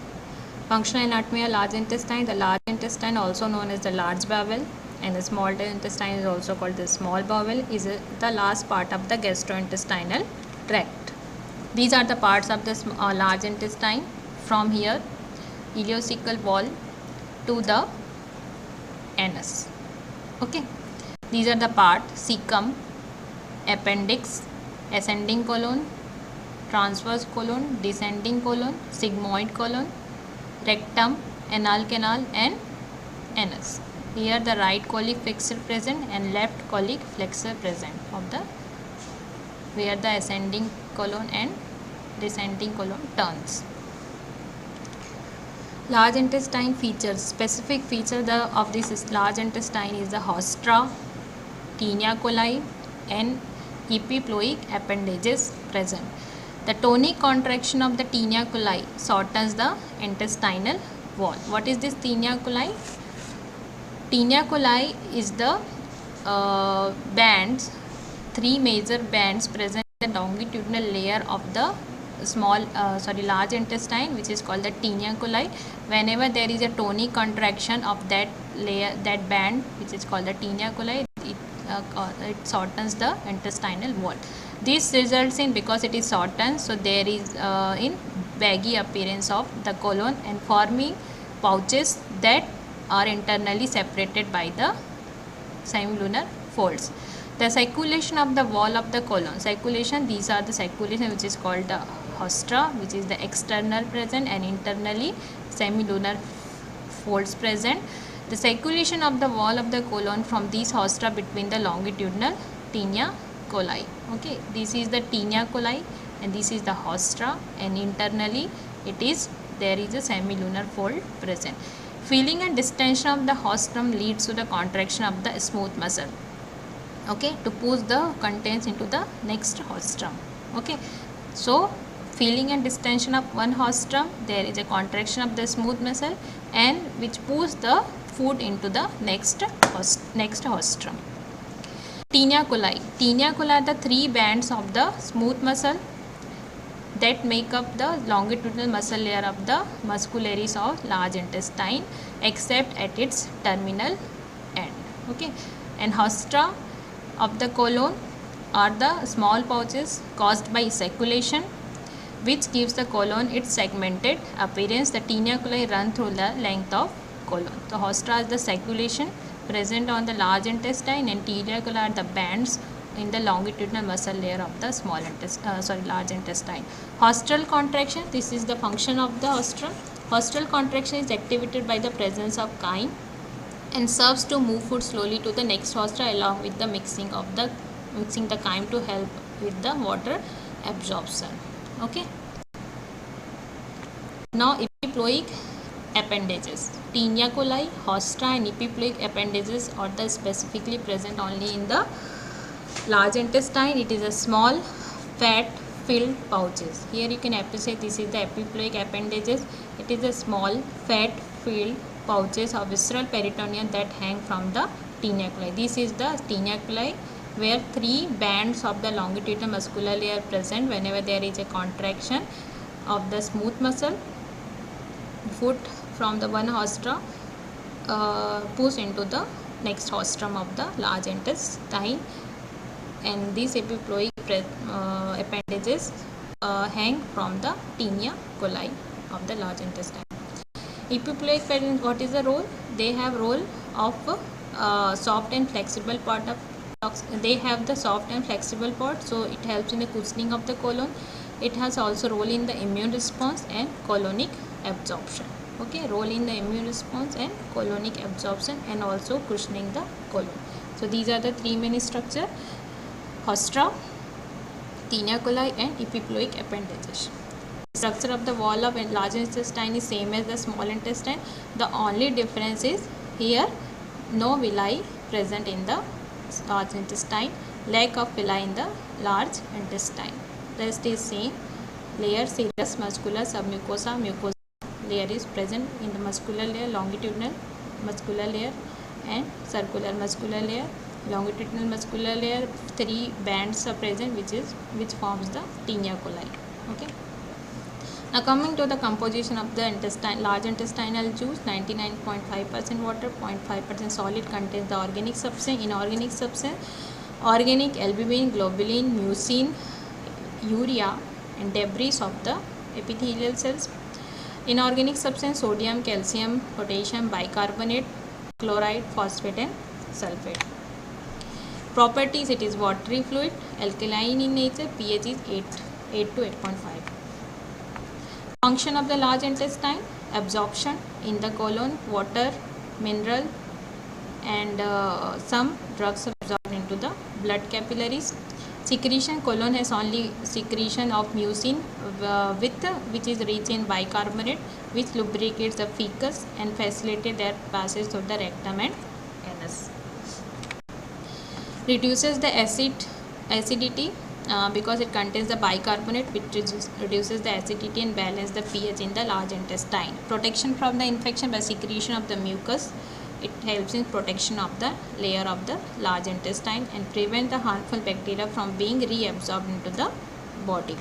Functional anatomy of large intestine. The large intestine, also known as the large bowel, and the small intestine is also called the small bowel, is the last part of the gastrointestinal tract. These are the parts of the large intestine. From here, ileocecal wall to the anus. Okay. These are the parts: cecum, appendix, ascending colon, transverse colon, descending colon, sigmoid colon, rectum, anal canal, and anus. Here the right colic flexure present and left colic flexure present of the where the ascending colon and descending colon turns. Large intestine features. Specific feature of this large intestine is the Hostra, Taenia coli, and epiploic appendages present. The tonic contraction of the Taenia coli shortens the intestinal wall. What is this Taenia coli? Taenia coli is the bands, three major bands present in the longitudinal layer of the large intestine, which is called the Taenia coli. Whenever there is a tonic contraction of that layer, that band, which is called the Taenia coli, it shortens the intestinal wall. This results in, because it is shortened, so there is in baggy appearance of the colon and forming pouches that are internally separated by the semilunar folds. The circulation of the wall of the colon. Circulation, these are the circulation which is called the Hostra, which is the external present, and internally semilunar folds present. The circulation of the wall of the colon from these Hostra between the longitudinal Taenia coli. Okay, this is the Taenia coli and this is the Hostra, and internally there is a semilunar fold present. Filling and distension of the Hostrum leads to the contraction of the smooth muscle, okay, to push the contents into the next Hostrum. Okay, so filling and distension of one Hostrum, there is a contraction of the smooth muscle and which pushes the food into the next Hostrum. Taenia coli. Taenia coli are the three bands of the smooth muscle that make up the longitudinal muscle layer of the muscularis of large intestine, except at its terminal end. Okay, and Hostra of the colon are the small pouches caused by circulation, which gives the colon its segmented appearance. The Taenia coli run through the length of colon. So Hostra is the circulation present on the large intestine, and Taenia coli are the bands in the longitudinal muscle layer of the large intestine. Hostral contraction, this is the function of the Hostrum. Hostral contraction is activated by the presence of chyme and serves to move food slowly to the next Hostra along with the mixing the chyme to help with the water absorption. Okay. Now epiploic appendages. Taenia coli, Hostra and epiploic appendages are the specifically present only in the large intestine. It is a small fat filled pouches. Here you can appreciate this is the epiploic appendages. It is a small fat filled pouches of visceral peritoneum that hang from the Taenia coli. This is the Taenia coli, where three bands of the longitudinal muscular layer present. Whenever there is a contraction of the smooth muscle, food from the one Hostra push into the next Hostrum of the large intestine, and these epiploic appendages hang from the Taenia coli of the large intestine. Epiploic appendages, what is the role? They have role of soft and flexible part of. They have the soft and flexible part, so it helps in the cushioning of the colon. It has also role in the immune response and colonic absorption. Okay, role in the immune response and colonic absorption and also cushioning the colon. So these are the three main structure: Hostra, Taenia coli and epiploic appendages. Structure of the wall of large intestine is same as the small intestine. The only difference is here no villi present in the large intestine, lack of villi in the large intestine. Rest is same. Layer serous muscular submucosa mucosa layer is present in the muscular layer, longitudinal muscular layer and circular muscular layer. Longitudinal muscular layer, three bands are present which forms the Taenia coli. Okay. Now coming to the composition of the large intestinal juice, 99.5% water, 0.5% solid, contains the organic substance, inorganic substance, organic albumin, globulin, mucin, urea and debris of the epithelial cells. Inorganic substance, sodium, calcium, potassium, bicarbonate, chloride, phosphate and sulfate. Properties, it is watery fluid, alkaline in nature, pH is 8 to 8.5. Function of the large intestine, absorption in the colon, water, mineral and some drugs are absorbed into the blood capillaries. Secretion, colon has only secretion of mucin which is rich in bicarbonate. which lubricates the fecus and facilitates their passage through the rectum and anus. Reduces the acidity because it contains the bicarbonate, which reduces the acidity and balance the pH in the large intestine. Protection from the infection by secretion of the mucus. It helps in protection of the layer of the large intestine and prevent the harmful bacteria from being reabsorbed into the body.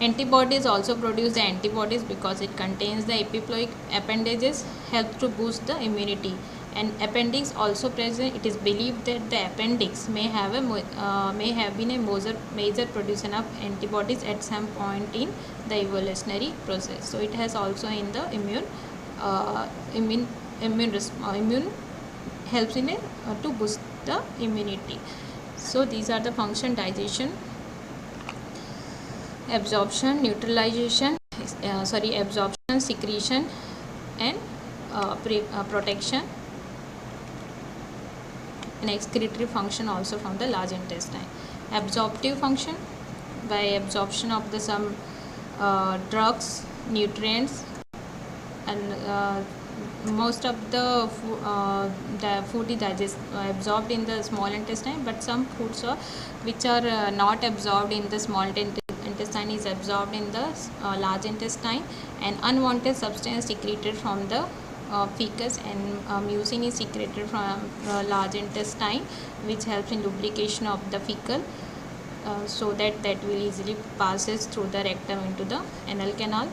Antibodies also produce the antibodies because it contains the epiploic appendages, helps to boost the immunity. And appendix also present. It is believed that the appendix may have been a major producer of antibodies at some point in the evolutionary process. So it has also in the immune helps in to boost the immunity. So these are the function: digestion, absorption, neutralization, absorption, secretion, and protection, and excretory function also from the large intestine. Absorptive function by absorption of the some drugs, nutrients, and most of the food is absorbed in the small intestine, but some foods which are not absorbed in the small intestine is absorbed in the large intestine, and unwanted substance secreted from the fecus and mucin is secreted from large intestine, which helps in lubrication of the fecal, so that will easily passes through the rectum into the anal canal.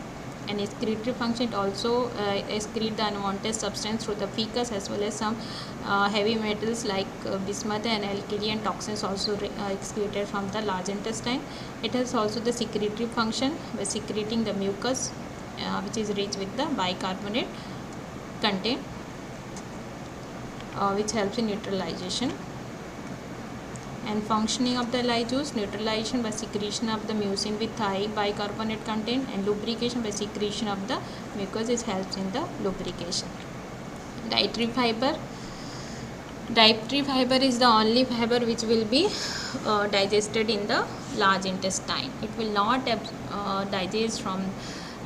And excretory function, it also excrete the unwanted substance through the fecus, as well as some heavy metals like bismuth and alkali and toxins also excreted from the large intestine. It has also the secretory function by secreting the mucus, which is rich with the bicarbonate content, which helps in neutralization. And functioning of the lyjuice: neutralization by secretion of the mucin with high bicarbonate content, and lubrication by secretion of the mucus, which helps in the lubrication. Dietary fiber. Dietary fiber is the only fiber which will be digested in the large intestine. It will not digest from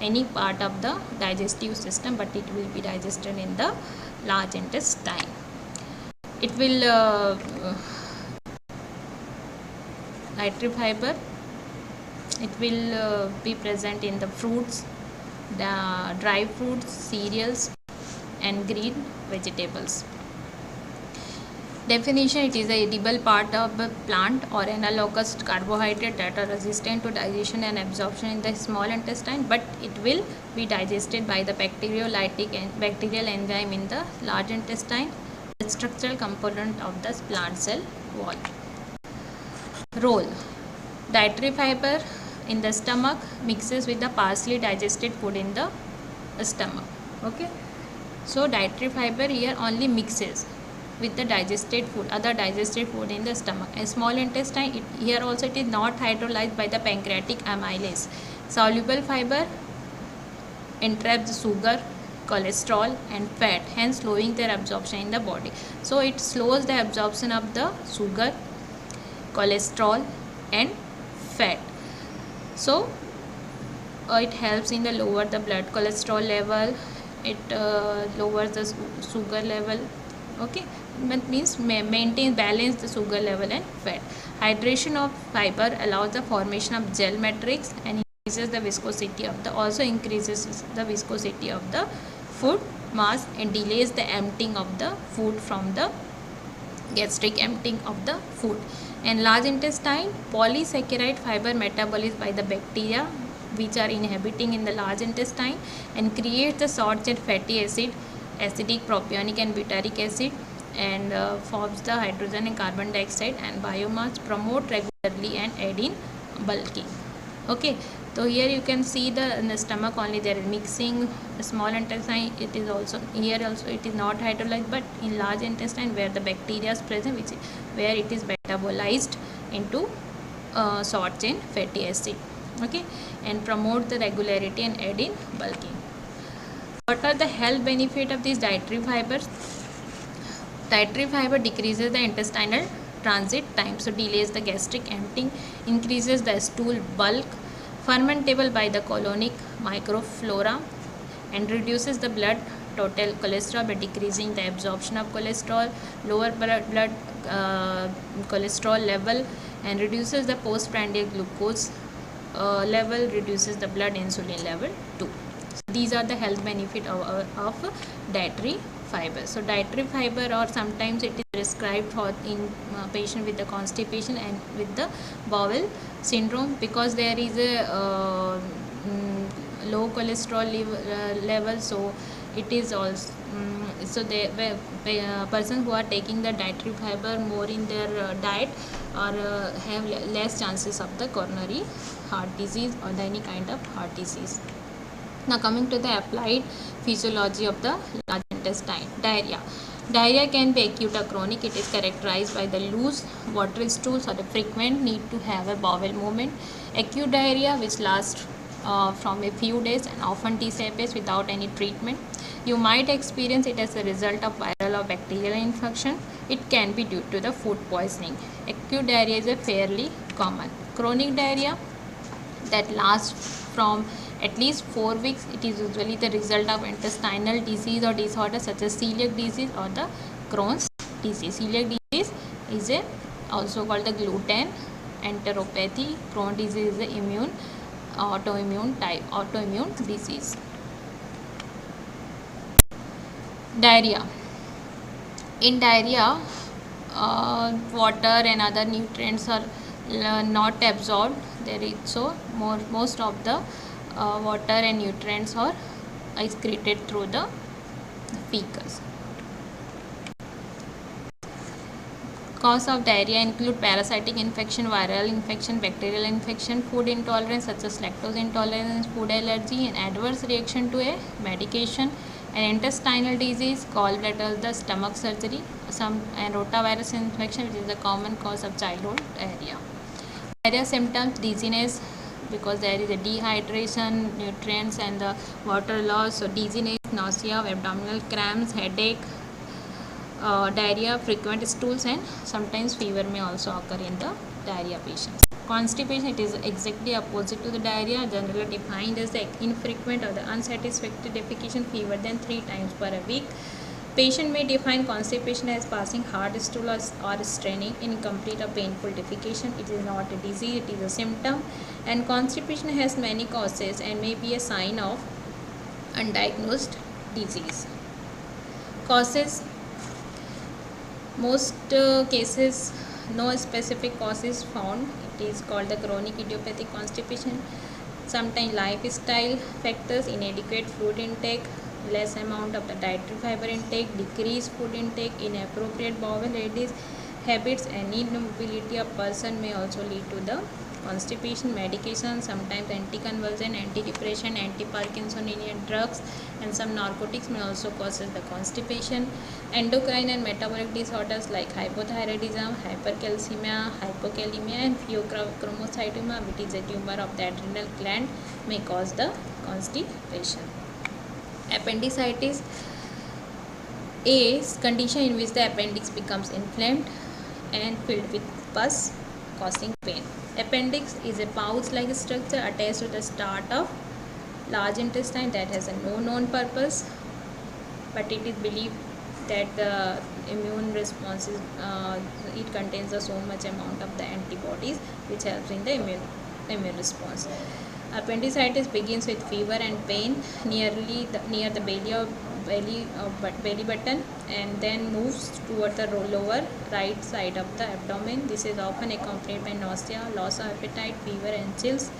any part of the digestive system, but it will be digested in the large intestine. It will dietary fiber, it will be present in the fruits, the dry fruits, cereals, and green vegetables. Definition: it is a edible part of a plant or analogous carbohydrate that are resistant to digestion and absorption in the small intestine, but it will be digested by the bacterial enzyme in the large intestine, the structural component of the plant cell wall. Role: dietary fiber in the stomach mixes with the partially digested food in the stomach. Okay, so dietary fiber here only mixes with the digested food, other digested food in the stomach. A small intestine, here also it is not hydrolyzed by the pancreatic amylase. Soluble fiber entraps sugar, cholesterol, and fat, hence slowing their absorption in the body. So it slows the absorption of the sugar, cholesterol, and fat. So it helps in the lower the blood cholesterol level, it lowers the sugar level. Okay, that means maintain balance the sugar level and fat. Hydration of fiber allows the formation of gel matrix and increases the viscosity of the food mass and delays the emptying of the food from the gastric emptying of the food. And large intestine, polysaccharide fiber metabolized by the bacteria which are inhabiting in the large intestine and creates the short chain fatty acid, acidic, propionic, and butyric acid, and forms the hydrogen and carbon dioxide and biomass, promote regularly and aid in bulking. Okay, so here you can see in the stomach only there is mixing. Small intestine, it is also here also it is not hydrolyzed, but in large intestine where the bacteria is present, where it is metabolized into short chain fatty acid. Okay, and promote the regularity and aid in bulking. What are the health benefit of these dietary fibers? Dietary fiber decreases the intestinal transit time, so delays the gastric emptying, increases the stool bulk, fermentable by the colonic microflora, and reduces the blood total cholesterol by decreasing the absorption of cholesterol, lower blood cholesterol level, and reduces the postprandial glucose level, reduces the blood insulin level too. So these are the health benefit of dietary fiber. So dietary fiber, or sometimes it is prescribed for in patient with the constipation and with the bowel syndrome, because there is a low cholesterol level. So it is also so they persons who are taking the dietary fiber more in their diet or have less chances of the coronary heart disease or any kind of heart disease. Now coming to the applied physiology of the large intestine. Diarrhea. Diarrhea can be acute or chronic. It is characterized by the loose, watery stools or the frequent need to have a bowel movement. Acute diarrhea, which lasts from a few days and often dissipates without any treatment. You might experience it as a result of viral or bacterial infection. It can be due to the food poisoning. Acute diarrhea is a fairly common. Chronic diarrhea that lasts from at least 4 weeks. It is usually the result of intestinal disease or disorder such as celiac disease or the Crohn's disease. Celiac disease is also called the gluten enteropathy. Crohn's disease is the autoimmune disease. Diarrhea. In diarrhea, water and other nutrients are not absorbed. So most of the water and nutrients are excreted through the fecus. Cause of diarrhea include parasitic infection, viral infection, bacterial infection, food intolerance such as lactose intolerance, food allergy, and adverse reaction to a medication, and intestinal disease, gallbladder, the stomach surgery, and rotavirus infection, which is a common cause of childhood diarrhea. Diarrhea symptoms: dizziness, because there is a dehydration, nutrients and the water loss. So dizziness, nausea, abdominal cramps, headache, diarrhea, frequent stools, and sometimes fever may also occur in the diarrhea patients. Constipation, it is exactly opposite to the diarrhea, generally defined as the infrequent or the unsatisfactory defecation fewer than 3 times per week. Patient may define constipation as passing hard stool or straining, incomplete or painful defecation. It is not a disease, it is a symptom. And constipation has many causes and may be a sign of undiagnosed disease. Causes: most cases no specific cause is found. It is called the chronic idiopathic constipation. Sometimes lifestyle factors: inadequate food intake, less amount of the dietary fiber intake, decreased food intake, inappropriate bowel habits, and immobility of person may also lead to the constipation. Medication: sometimes anticonvulsant, antidepressant, antiparkinsonian drugs, and some narcotics may also cause the constipation. Endocrine and metabolic disorders like hypothyroidism, hypercalcemia, hypokalemia, and pheochromocytoma, which is a tumor of the adrenal gland, may cause the constipation. Appendicitis, a condition in which the appendix becomes inflamed and filled with pus, causing pain. Appendix is a pouch-like structure attached to the start of large intestine that has no known purpose, but it is believed that the immune response is it contains so much amount of the antibodies which helps in the immune response. Appendicitis begins with fever and pain near the belly button, and then moves toward the lower right side of the abdomen. This is often accompanied by nausea, loss of appetite, fever, and chills.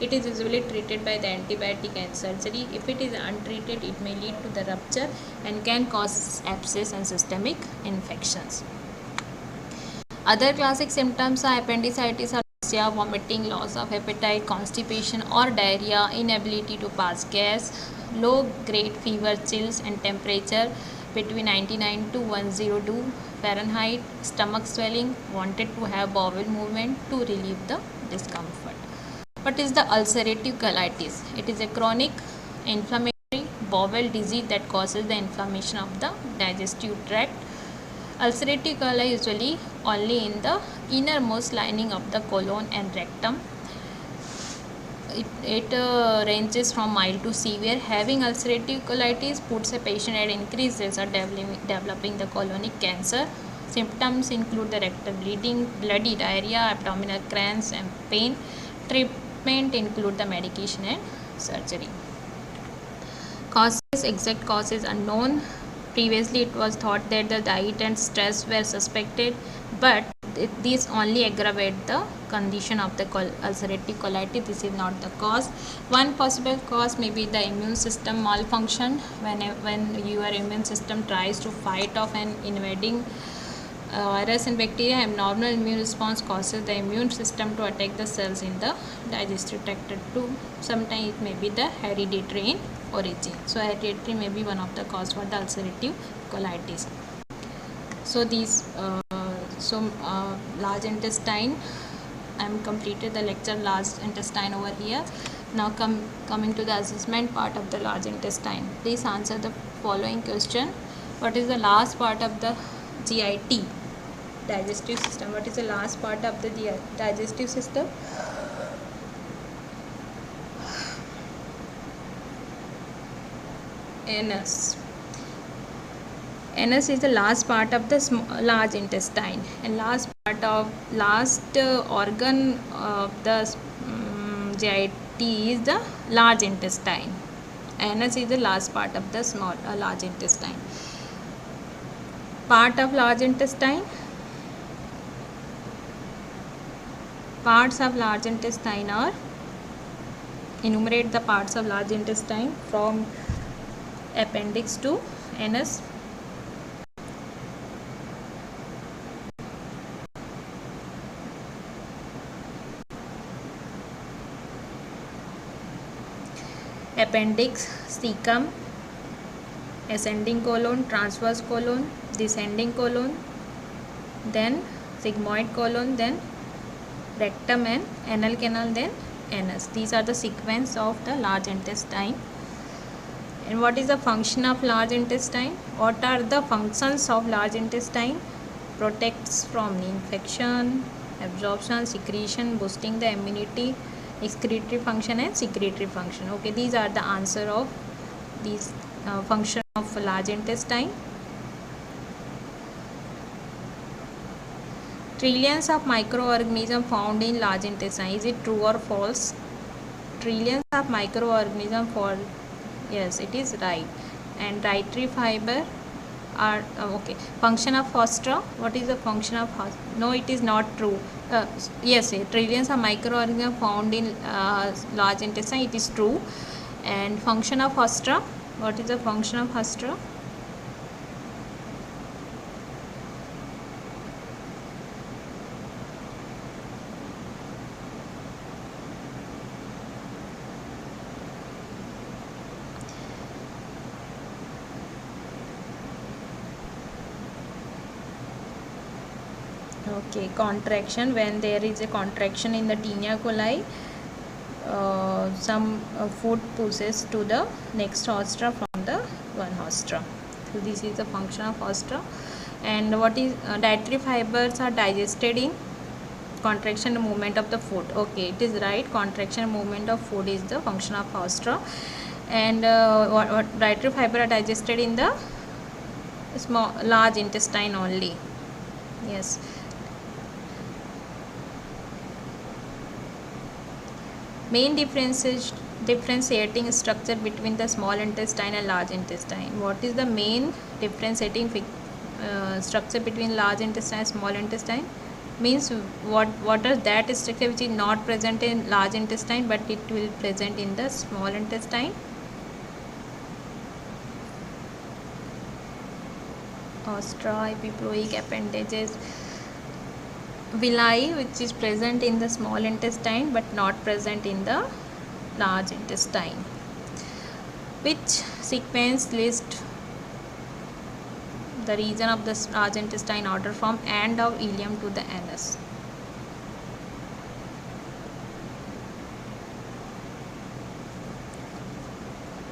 It is usually treated by the antibiotic and surgery. If it is untreated, it may lead to the rupture and can cause abscess and systemic infections. Other classic symptoms of appendicitis are nausea, vomiting, loss of appetite, constipation or diarrhea, inability to pass gas, low grade fever, chills, and temperature between 99 to 102 Fahrenheit, stomach swelling, wanted to have bowel movement to relieve the discomfort. What is the ulcerative colitis? It is a chronic inflammatory bowel disease that causes the inflammation of the digestive tract. Ulcerative coli usually only in the innermost lining of the colon and rectum. it ranges from mild to severe. Having ulcerative colitis puts a patient at increased risk of developing the colonic cancer. Symptoms include the rectal bleeding, bloody diarrhea, abdominal cramps, and pain. Treatment include the medication and surgery. Causes, exact causes unknown. Previously, it was thought that the diet and stress were suspected, but these only aggravate the condition of the ulcerative colitis. This is not the cause. One possible cause may be the immune system malfunction. When your immune system tries to fight off an invading virus and bacteria, abnormal immune response causes the immune system to attack the cells in the digestive tract too. Sometimes it may be the hereditary in origin. So hereditary may be one of the cause for the ulcerative colitis. So these large intestine, I am completed the lecture large intestine over here. Now coming to the assessment part of the large intestine. Please answer the following question. What is the last part of the GIT, digestive system? What is the last part of the digestive system? Anus. Anus is the last part of the large intestine, and last organ of the GIT is the large intestine. Anus is the last part of the large intestine. Part of large intestine. Parts of large intestine are, enumerate the parts of large intestine from appendix to anus. Appendix, cecum, ascending colon, transverse colon, descending colon, then sigmoid colon, then rectum and anal canal, then anus. These are the sequence of the large intestine. And what is the function of large intestine? What are the functions of large intestine? Protects from infection, absorption, secretion, boosting the immunity, excretory function and secretory function. Okay, these are the answer of these function of large intestine. Trillions of microorganisms found in large intestine. Is it true or false? Trillions of microorganisms for, yes, it is right. And dietary fiber are okay. Function of fostra. What is the function of fostra? No, it is not true. Yes, trillions of microorganisms found in large intestine. It is true. And function of fostra. What is the function of fostra? Okay, contraction. When there is a contraction in the tinea coli, some food pushes to the next hostra from the one hostra. So this is the function of hostra. And what is dietary fibers are digested in contraction and movement of the food. Okay, it is right. Contraction and movement of food is the function of hostra. And what dietary fiber are digested in the large intestine only. Yes. Main differentiating structure between the small intestine and large intestine. What is the main differentiating structure between large intestine and small intestine? Means what is that structure which is not present in large intestine but it will present in the small intestine? Ostra, epiploic appendages, villi, which is present in the small intestine but not present in the large intestine. Which sequence lists the region of the large intestine order from end of ileum to the anus?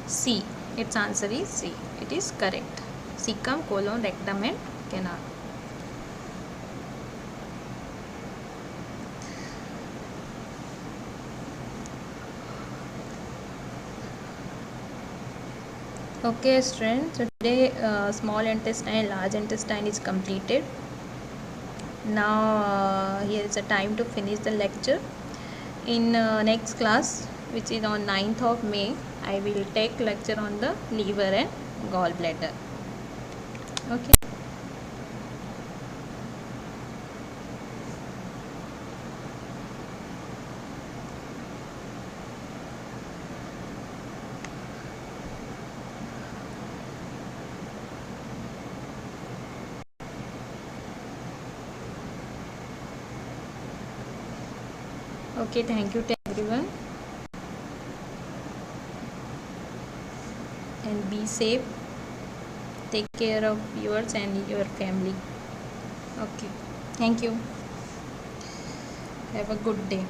C. Its answer is C. It is correct. Cecum, colon, rectum and canal. Okay, students. So today, small intestine, large intestine is completed. Now, here is a time to finish the lecture. In next class, which is on 9th of May, I will take lecture on the liver and gallbladder. Okay. Okay, thank you to everyone, and be safe. Take care of yours and your family. Okay, thank you. Have a good day.